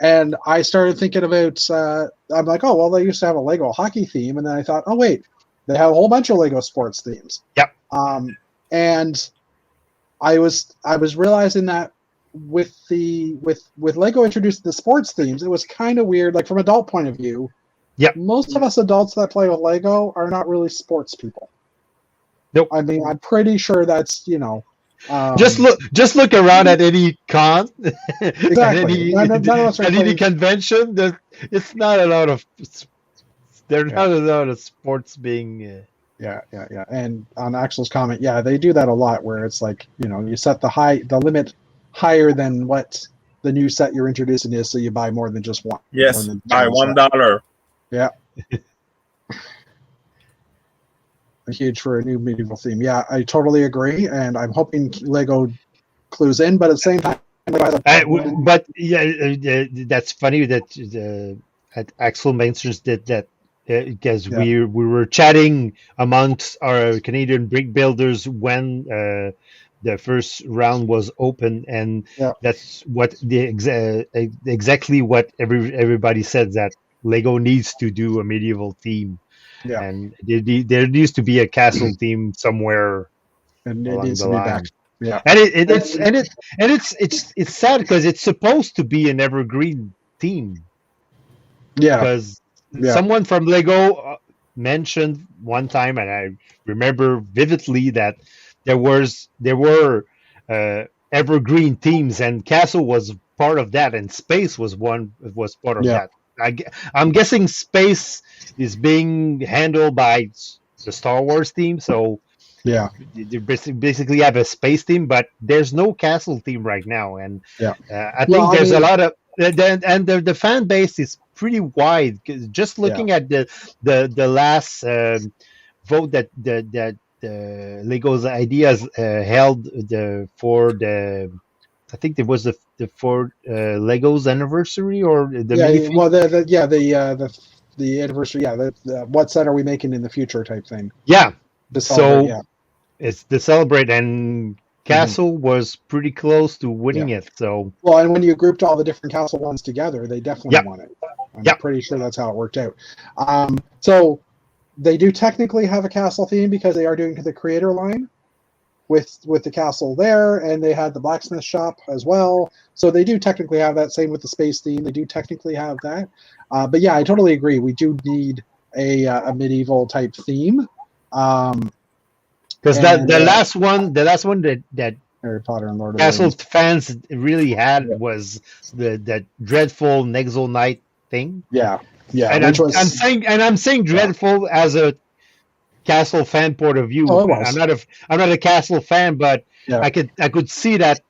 Speaker 1: And I started thinking about, I'm like, oh, well, they used to have a Lego hockey theme, and then I thought, oh wait, they have a whole bunch of Lego sports themes.
Speaker 3: Yep.
Speaker 1: And I was realizing that with Lego introduced the sports themes, it was kind of weird. Like from adult point of view, most of us adults that play with Lego are not really sports people.
Speaker 3: Nope.
Speaker 1: I mean, I'm pretty sure that's
Speaker 3: just look around at any con,
Speaker 1: exactly. None of us are
Speaker 3: at any
Speaker 1: playing.
Speaker 3: convention. It's not a lot of there's not a lot of sports being.
Speaker 1: Yeah. And on Axel's comment, yeah, they do that a lot, where it's like you set the limit higher than what the new set you're introducing is, so you buy more than just one.
Speaker 2: yes, by $1.
Speaker 1: Yeah. Huge for a new medieval theme. Yeah, I totally agree, and I'm hoping Lego clues in, but at the same time,
Speaker 3: but yeah, that's funny that Axel mentions that because we were chatting amongst our Canadian brick builders when the first round was open, and that's what exactly what everybody said, that Lego needs to do a medieval theme. Yeah. And there needs to be a castle theme somewhere,
Speaker 1: and it needs to be back. Yeah,
Speaker 3: and it's sad because it's supposed to be an evergreen theme.
Speaker 1: Yeah,
Speaker 3: because someone from Lego mentioned one time, and I remember vividly that there were evergreen themes, and castle was part of that, and space was part of that. I'm guessing space is being handled by the Star Wars team, so you basically have a space team, but there's no castle team right now, and I think there's a lot of and the fan base is pretty wide. Just looking at the last vote that Lego's ideas held for the. I think it was the Lego's anniversary or the the anniversary. Yeah, what set are we making in the future type thing. Yeah. It's the Celebrate, and Castle was pretty close to winning it. So
Speaker 1: and when you grouped all the different Castle ones together, they definitely won it. I'm pretty sure that's how it worked out. So they do technically have a Castle theme because they are doing the creator line with the castle there, and they had the blacksmith shop as well. So they do technically have that. Same with the space theme, they do technically have that. But yeah, I totally agree. We do need a medieval type theme.
Speaker 3: Because the last one that
Speaker 1: Harry Potter and Lord of the
Speaker 3: Castle
Speaker 1: Rings.
Speaker 3: fans really had was the dreadful Nexo Knight thing.
Speaker 1: Yeah,
Speaker 3: And
Speaker 1: which was
Speaker 3: I'm saying dreadful as a Castle fan point of view.
Speaker 1: Oh, it was.
Speaker 3: I'm not a Castle fan, but
Speaker 1: Yeah.
Speaker 3: I could see that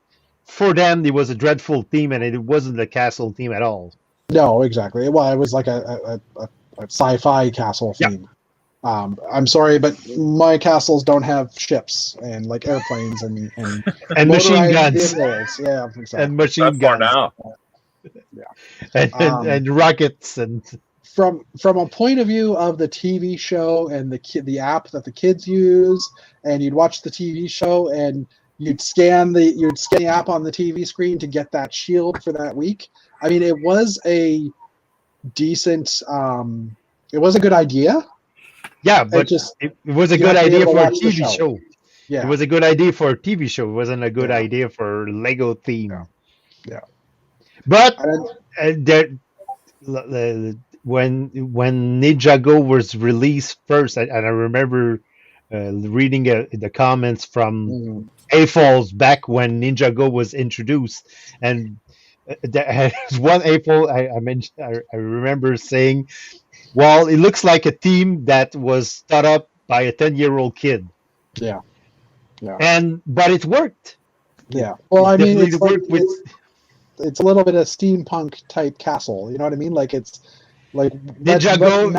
Speaker 3: for them it was a dreadful theme, and it wasn't a Castle theme at all.
Speaker 1: No, exactly. Well, it was like a sci-fi castle
Speaker 3: Yeah.
Speaker 1: theme. I'm sorry, but my castles don't have ships and like airplanes and
Speaker 3: And machine
Speaker 1: motorized
Speaker 3: guns.
Speaker 1: vehicles. Yeah, exactly.
Speaker 3: And machine
Speaker 2: Not for
Speaker 3: guns.
Speaker 2: now.
Speaker 3: And rockets and
Speaker 1: From a point of view of the TV show and the app that the kids use, and you'd watch the TV show and you'd scan the app on the TV screen to get that shield for that week. I mean, it was a decent. It was a good idea.
Speaker 3: yeah, but it was a good idea for a TV show.
Speaker 1: Yeah,
Speaker 3: It was a good idea for a TV show. It wasn't a good idea for Lego theme.
Speaker 1: Yeah.
Speaker 3: But
Speaker 1: And
Speaker 3: when Ninjago was released first, and I remember reading the comments from AFOLs back when Ninjago was introduced, and there's one AFOL I mentioned. I remember saying, "Well, it looks like a team that was thought up by a 10-year-old kid."
Speaker 1: Yeah.
Speaker 3: But it worked.
Speaker 1: Yeah. Well, I mean,
Speaker 3: Definitely worked with.
Speaker 1: It's a little bit of steampunk type castle. You know what I mean? Like it's like
Speaker 3: Ninjago.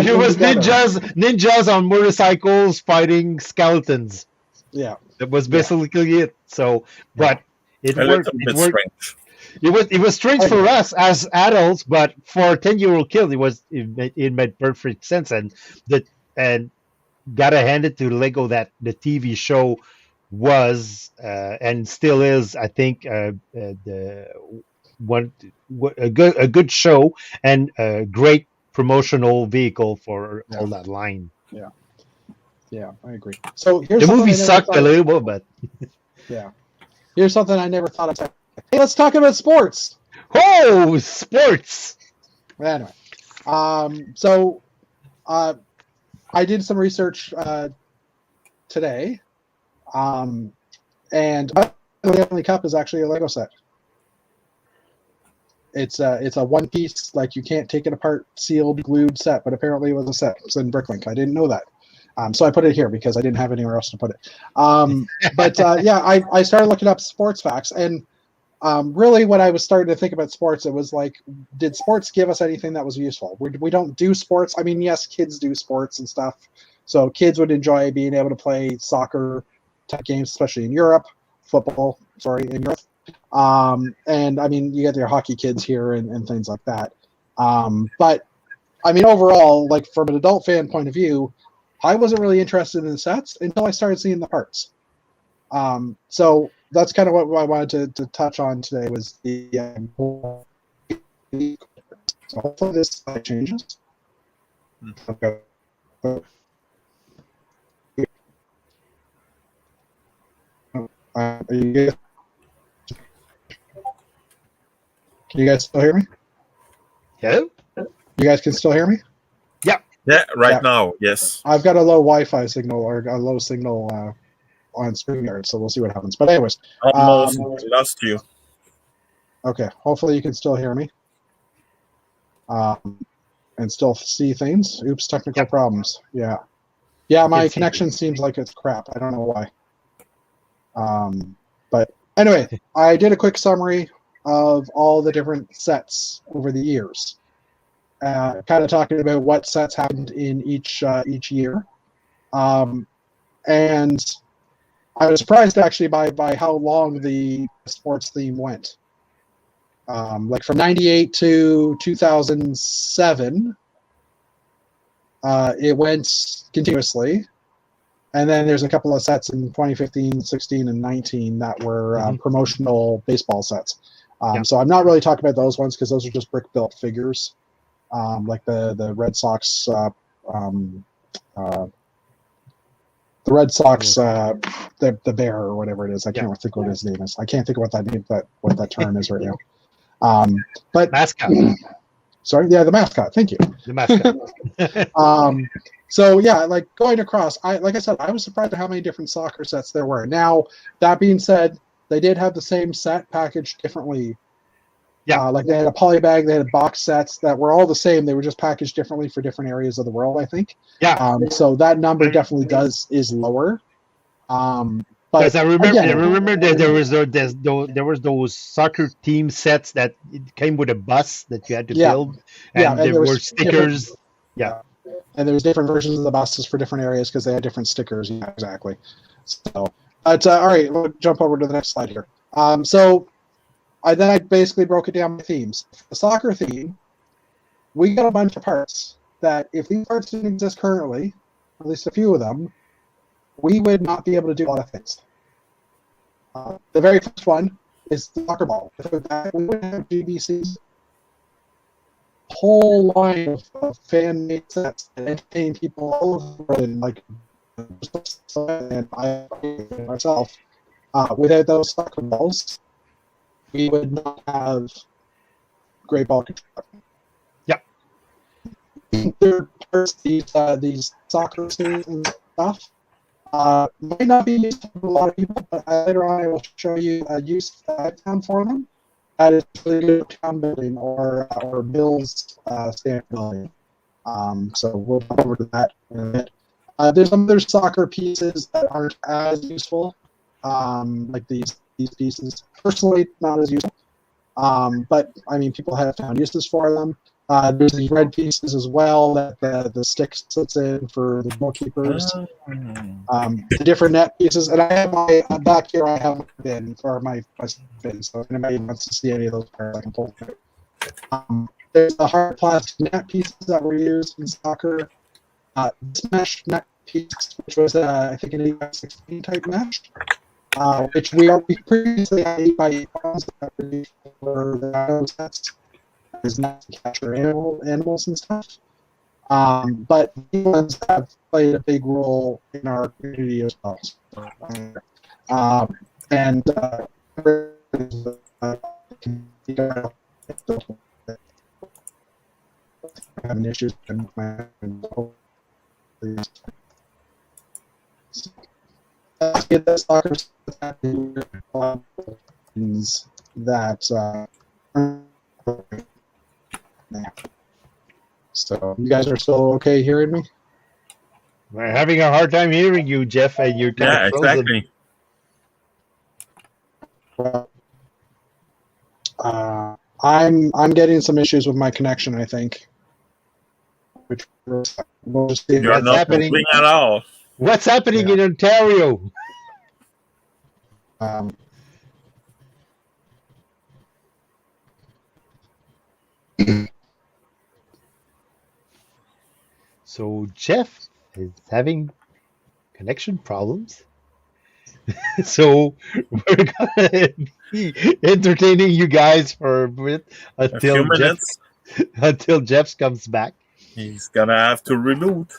Speaker 3: It was ninjas on motorcycles fighting skeletons.
Speaker 1: Yeah.
Speaker 3: That was basically it. So, but it
Speaker 2: A
Speaker 3: worked.
Speaker 2: little bit strange.
Speaker 3: It was strange for us as adults, but for a 10-year-old kid, it made perfect sense. And gotta hand it to Lego that the TV show was and still is, I think, a good show and a great promotional vehicle for all that line.
Speaker 1: Yeah, I agree. So
Speaker 3: The movie sucked a little bit, but
Speaker 1: yeah, here's something I never thought of. Hey, let's talk about sports.
Speaker 3: Oh, sports!
Speaker 1: Anyway, so I did some research today, and the Stanley Cup is actually a Lego set. It's a one piece, like you can't take it apart, sealed, glued set, but apparently it was a set. It's in Bricklink. I didn't know that. So I put it here because I didn't have anywhere else to put it. Yeah, I started looking up sports facts, and really what I was starting to think about sports, it was like, did sports give us anything that was useful? We don't do sports. I mean, yes, kids do sports and stuff. So kids would enjoy being able to play soccer type games, especially in Europe, in Europe. And I mean, you get your hockey kids here and things like that. But I mean, overall, like from an adult fan point of view, I wasn't really interested in the sets until I started seeing the parts. So that's kind of what I wanted to touch on today was the so hopefully this changes. Okay. Can you guys still hear me?
Speaker 3: Hello?
Speaker 1: You guys can still hear me?
Speaker 2: Yeah, right now, yes.
Speaker 1: I've got a low Wi-Fi signal or a low signal on StreamYard, so we'll see what happens. But anyways,
Speaker 2: Almost lost you.
Speaker 1: okay. Hopefully you can still hear me and still see things. Oops, technical problems. Yeah, my connection seems like it's crap. I don't know why. But anyway, I did a quick summary of all the different sets over the years. Kind of talking about what sets happened in each year, and I was surprised actually by how long the sports theme went. Like from '98 to 2007, it went continuously, and then there's a couple of sets in 2015, 16, and 19 that were promotional baseball sets. So I'm not really talking about those ones because those are just brick built figures. Like the Red Sox, the bear or whatever it is. I can't think what his name is. I can't think of what that term is right now. But
Speaker 3: mascot.
Speaker 1: Sorry, yeah, the mascot. Thank you.
Speaker 3: The mascot.
Speaker 1: So yeah, like going across, like I said, I was surprised at how many different soccer sets there were. Now, that being said, they did have the same set packaged differently.
Speaker 3: Yeah.
Speaker 1: Like they had a polybag, they had box sets that were all the same. They were just packaged differently for different areas of the world, I think.
Speaker 3: Yeah.
Speaker 1: So that number definitely is lower. But
Speaker 3: Because I remember
Speaker 1: again,
Speaker 3: that there was those soccer team sets that it came with a bus that you had to build, and there were stickers. Yeah.
Speaker 1: And there was different versions of the buses for different areas because they had different stickers. Yeah, exactly. So, all right, we'll jump over to the next slide here. So then I basically broke it down by themes. The soccer theme, we got a bunch of parts that if these parts didn't exist currently, at least a few of them, we would not be able to do a lot of things. The very first one is the soccer ball. If we would have GBCs, whole line of fan-made sets that entertain people all over the world, and like, and I myself, without those soccer balls, we would not have great ball control.
Speaker 3: Yeah.
Speaker 1: These soccer teams and stuff might not be used for a lot of people, but later on I will show you a use that I've found for them. That is really good town building or Bill's stand building. So we'll go over to that in a minute. There's some other soccer pieces that aren't as useful, like these pieces. Personally, not as useful, but I mean, people have found uses for them. There's these red pieces as well that the stick sits in for the goalkeepers. The different net pieces, and I have my back here. I have my bin for my bin. So if anybody wants to see any of those parts, I can pull them. There's the hard plastic net pieces that were used in soccer. This mesh net piece, which was I think an 8x16 type mesh, which we previously had 8x8 bombs that were used for the sets. Is not to capture animals and stuff. But these ones have played a big role in our community as well. Having issues with my that So you guys are still okay hearing me?
Speaker 3: We're having a hard time hearing you, Jeff, and you're kind of frozen.
Speaker 1: Exactly. I'm getting some issues with my connection, I think. Which we'll just see
Speaker 2: You're not happening at all.
Speaker 3: What's happening in Ontario? So Jeff is having connection problems. So we're gonna be entertaining you guys for a bit until Jeff comes back.
Speaker 2: He's gonna have to reboot.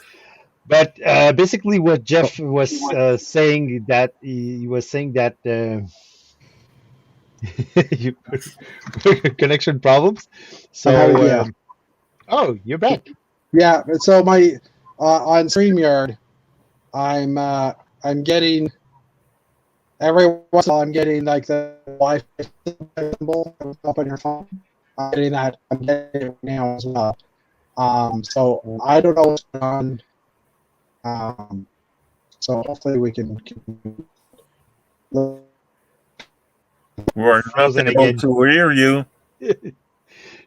Speaker 3: But basically, what Jeff was saying that he was saying that connection problems. So oh, you're back.
Speaker 1: Yeah, so my on StreamYard, I'm getting every once in a while I'm getting like the Wi-Fi symbol up on your phone. I'm getting that. I'm getting it now as well. So I don't know what's going on. So hopefully we can
Speaker 2: We're not able to hear you.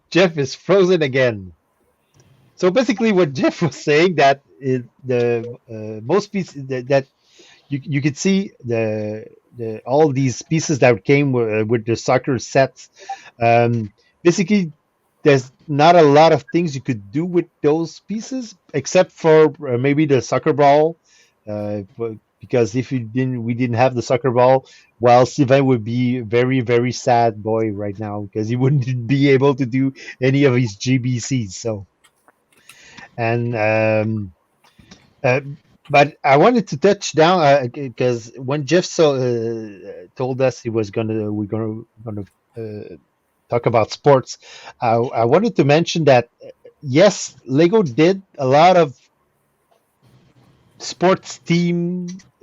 Speaker 3: Jeff is frozen again. So basically, what Jeff was saying that is the most pieces that you could see the all these pieces that came with the soccer sets. Basically, there's not a lot of things you could do with those pieces except for maybe the soccer ball. Because if we didn't have the soccer ball, well, Sylvain would be a very, very sad boy right now because he wouldn't be able to do any of his GBCs. So. And but I wanted to touch down because when Jeff told us we're gonna talk talk about sports, I wanted to mention that yes, Lego did a lot of sports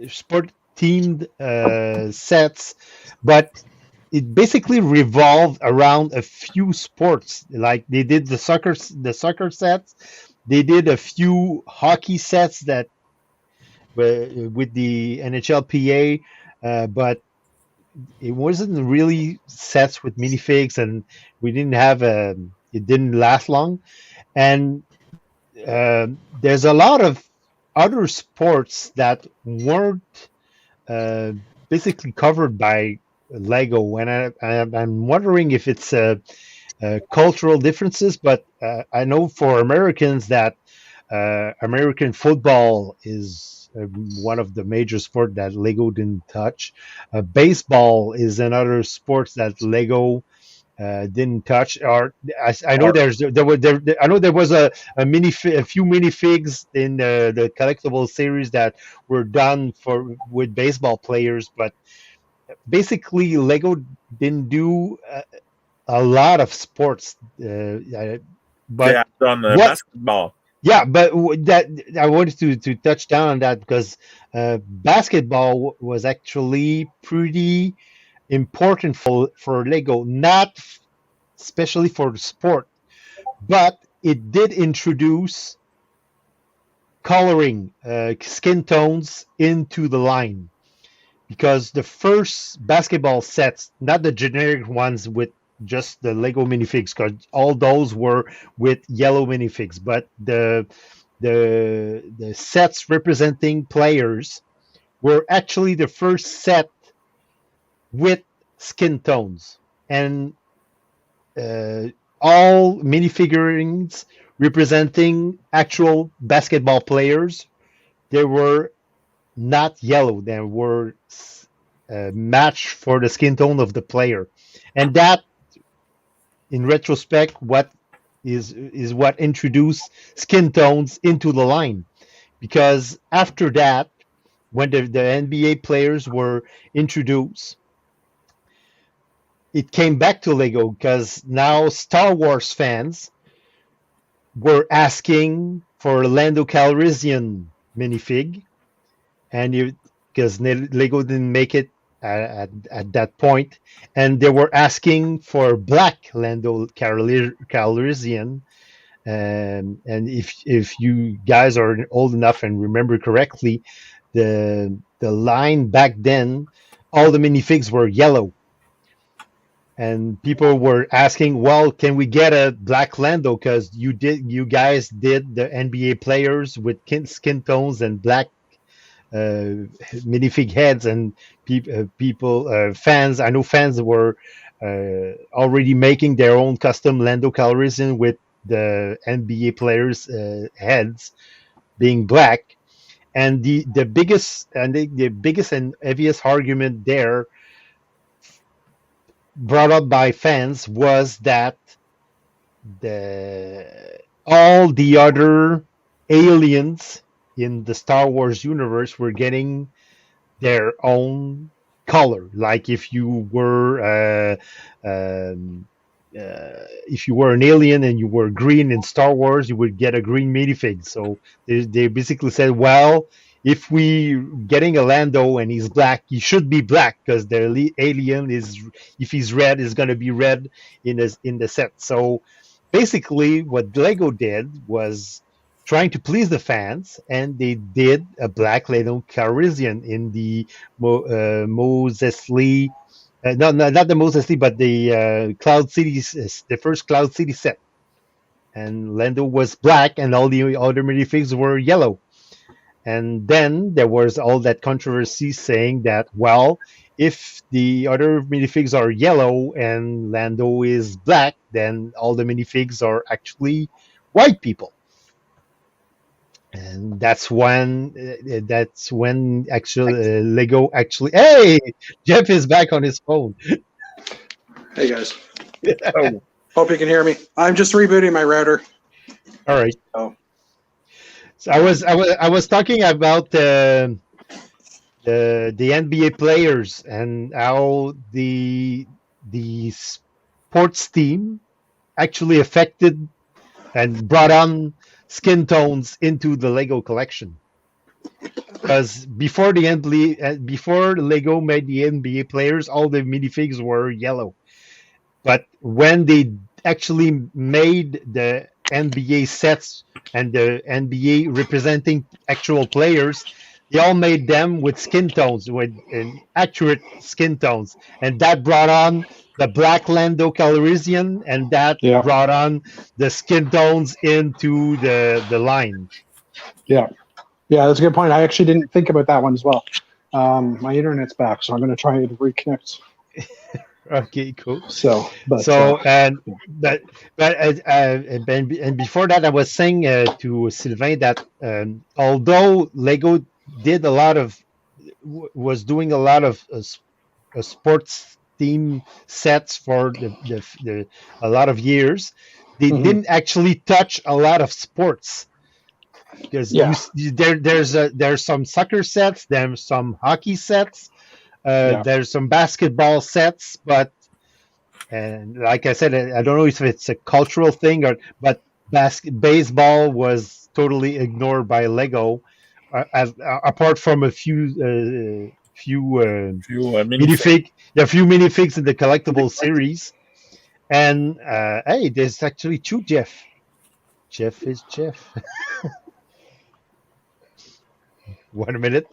Speaker 3: sport themed sets, but it basically revolved around a few sports. Like they did the soccer sets, they did a few hockey sets that with the NHLPA, but it wasn't really sets with minifigs, and we didn't have it didn't last long. And there's a lot of other sports that weren't uh, basically covered by Lego, and I'm wondering if it's cultural differences. But I know for Americans that American football is one of the major sport that Lego didn't touch. Baseball is another sport that Lego didn't touch. Or I know I know there was a few minifigs in the collectible series that were done with baseball players, but basically Lego didn't do a lot of sports.
Speaker 2: They
Speaker 3: But
Speaker 2: have done
Speaker 3: what?
Speaker 2: basketball.
Speaker 3: Yeah, but that I wanted to touch down on that because basketball was actually pretty important for Lego, not especially for the sport, but it did introduce coloring, skin tones into the line, because the first basketball sets, not the generic ones with just the Lego minifigs, because all those were with yellow minifigs, but the sets representing players were actually the first set with skin tones, and all minifigurines representing actual basketball players, they were not yellow. They were matched for the skin tone of the player, and that, in retrospect, what is what introduced skin tones into the line. Because after that, when the NBA players were introduced, it came back to Lego because now Star Wars fans were asking for a Lando Calrissian minifig, and because Lego didn't make it at that point, and they were asking for black Lando Calrissian. And if you guys are old enough and remember correctly, the line back then, all the minifigs were yellow. And people were asking, well, can we get a black Lando? Because you guys did the NBA players with skin tones and black minifig heads, and fans. I know fans were already making their own custom Lando Calrissian with the NBA players' heads being black. And the biggest and heaviest argument there, brought up by fans, was that all the other aliens in the Star Wars universe were getting their own color. Like if you were an alien and you were green in Star Wars, you would get a green minifig. So they basically said, well, if we getting a Lando and he's black, he should be black, because the alien if he's red, is going to be red in the set. So basically what Lego did was trying to please the fans, and they did a black Lando Calrissian in the Moses Lee, not the Moses Lee, but the Cloud City, the first Cloud City set. And Lando was black, and all the other minifigs were yellow. And then there was all that controversy saying that, well, if the other minifigs are yellow and Lando is black, then all the minifigs are actually white people. And that's when actually Lego actually. Hey, Jeff is back on his phone.
Speaker 1: Hey guys. Oh, hope you can hear me. I'm just rebooting my router.
Speaker 3: All right.
Speaker 1: Oh.
Speaker 3: So I was talking about the NBA players and how the sports team actually affected and brought on skin tones into the Lego collection. Because before before Lego made the NBA players, all the minifigs were yellow. But when they actually made the NBA sets and the NBA representing actual players, they all made them with skin tones, with accurate skin tones, and that brought on the black Lando Calrissian, and that
Speaker 1: Yeah.
Speaker 3: brought on the skin tones into the line.
Speaker 1: Yeah, that's a good point. I actually didn't think about that one as well. My internet's back, so I'm going to try to reconnect.
Speaker 3: Okay, cool.
Speaker 1: And
Speaker 3: before that, I was saying to Sylvain that although Lego did was doing a lot of sports theme sets for a lot of years, they didn't actually touch a lot of sports. Because there's some soccer sets, there's some hockey sets, there's some basketball sets, but and like I said, I don't know if it's a cultural thing but baseball was totally ignored by Lego, apart from a few minifigs in the collectible series. And hey, there's actually two Jeff. Jeff is Jeff. 1 minute.